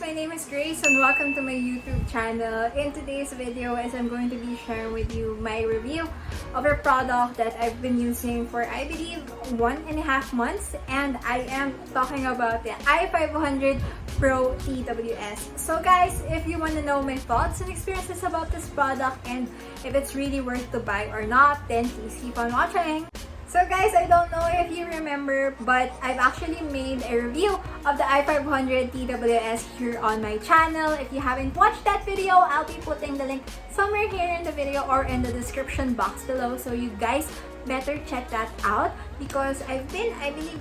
my name is Grace and welcome to my YouTube channel. In today's video is I'm going to be sharing with you my review of a product that I've been using for I believe 1.5 months, and I am talking about the i500 Pro TWS. So guys, if you want to know my thoughts and experiences about this product and if it's really worth to buy or not, then please keep on watching. So guys, I don't know if you remember, but I've actually made a review of the i500 TWS here on my channel. If you haven't watched that video, I'll be putting the link somewhere here in the video or in the description box below. So you guys better check that out because I believe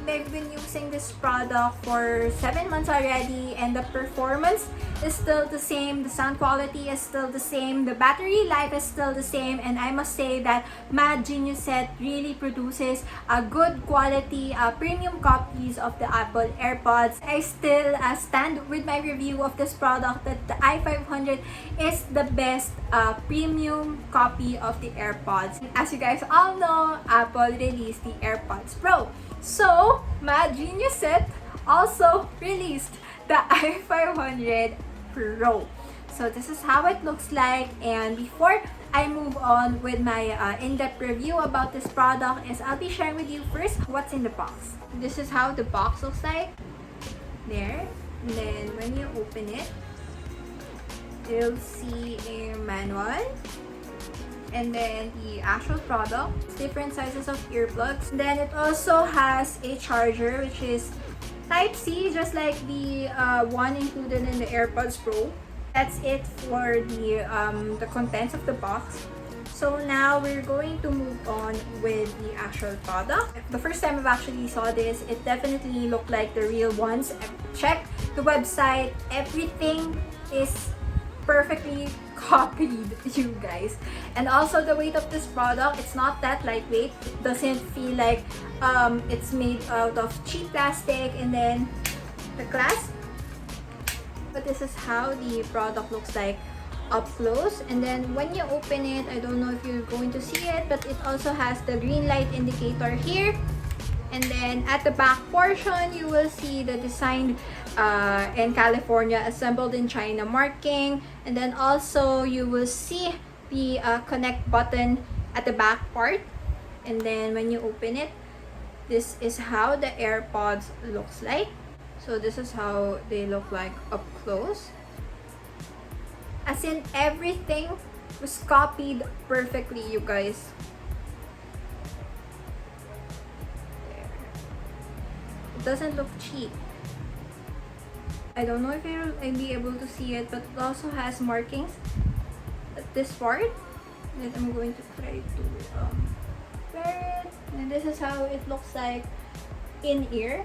I've been using this product for 7 months already, and the performance is still the same, the sound quality is still the same, the battery life is still the same, and I must say that MGET really produces a good quality premium copies of the Apple Airpods. I still stand with my review of this product that the i500 is the best premium copy of the Airpods. As you guys all know, Apple released the Airpods Pro. So, MGET also released the i500 Pro. So this is how it looks like, and before I move on with my in-depth review about this product, I'll be sharing with you first what's in the box. This is how the box looks like. There. And then when you open it, you'll see a manual. And then the actual product, different sizes of earplugs. Then it also has a charger, which is Type-C, just like the one included in the AirPods Pro. That's it for the contents of the box. So now we're going to move on with the actual product. The first time I've actually saw this, it definitely looked like the real ones. I've checked the website, everything is perfectly copied, you guys. And also the weight of this product, it's not that lightweight. It doesn't feel like it's made out of cheap plastic. And then the clasp, but this is how the product looks like up close. And then when you open it, I don't know if you're going to see it, but it also has the green light indicator here. And then at the back portion, you will see the designed in California, assembled in China marking. And then also you will see the connect button at the back part. And then when you open it, this is how the AirPods looks like. So this is how they look like up close. As in, everything was copied perfectly, you guys. It doesn't look cheap. I don't know if you'll be able to see it, but it also has markings at this part that I'm going to try to wear it. And this is how it looks like in ear.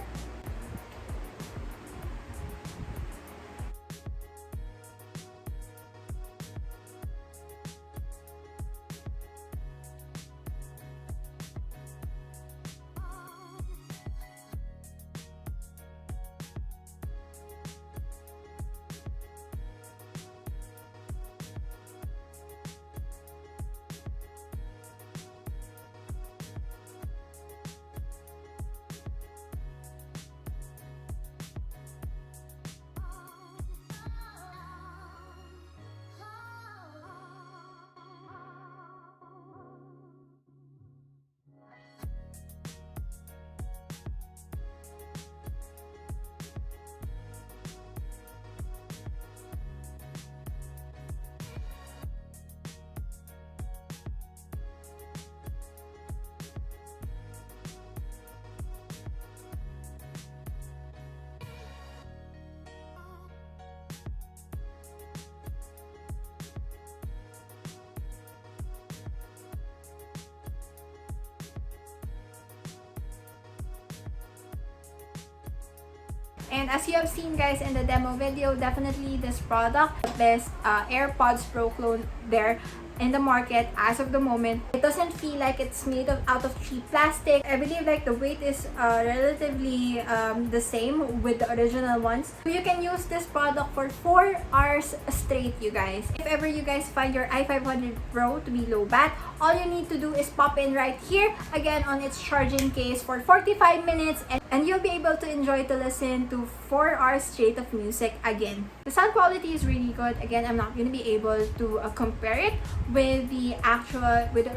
And as you have seen guys in the demo video, definitely this product, the best AirPods Pro clone there. in the market as of the moment. It doesn't feel like it's made out of cheap plastic. I believe like the weight is relatively the same with the original ones. So you can use this product for 4 hours straight, you guys. If ever you guys find your i500 Pro to be low bat, all you need to do is pop in right here again on its charging case for 45 minutes and you'll be able to enjoy to listen to 4 hours straight of music again. The sound quality is really good. Again, I'm not going to be able to compare it with the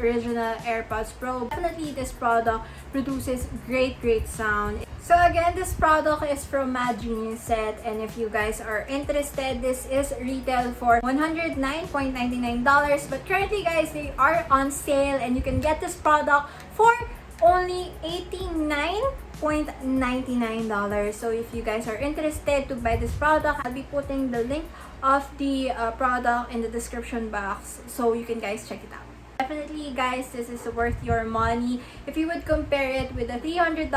original AirPods Pro. Definitely this product produces great sound. So again, this product is from MGET, and if you guys are interested, this is retail for $109.99, but currently guys, they are on sale and you can get this product for only $89.99. So if you guys are interested to buy this product, I'll be putting the link of the product in the description box so you can guys check it out. Definitely guys, this is worth your money. If you would compare it with the $300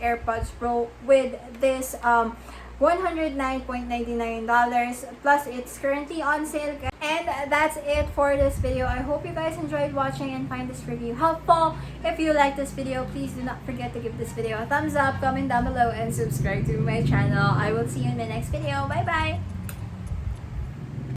AirPods Pro with this $109.99, plus it's currently on sale. And that's it for this video. I hope you guys enjoyed watching and find this review helpful. If you like this video, please do not forget to give this video a thumbs up, comment down below, and subscribe to my channel. I will see you in the next video. Bye bye!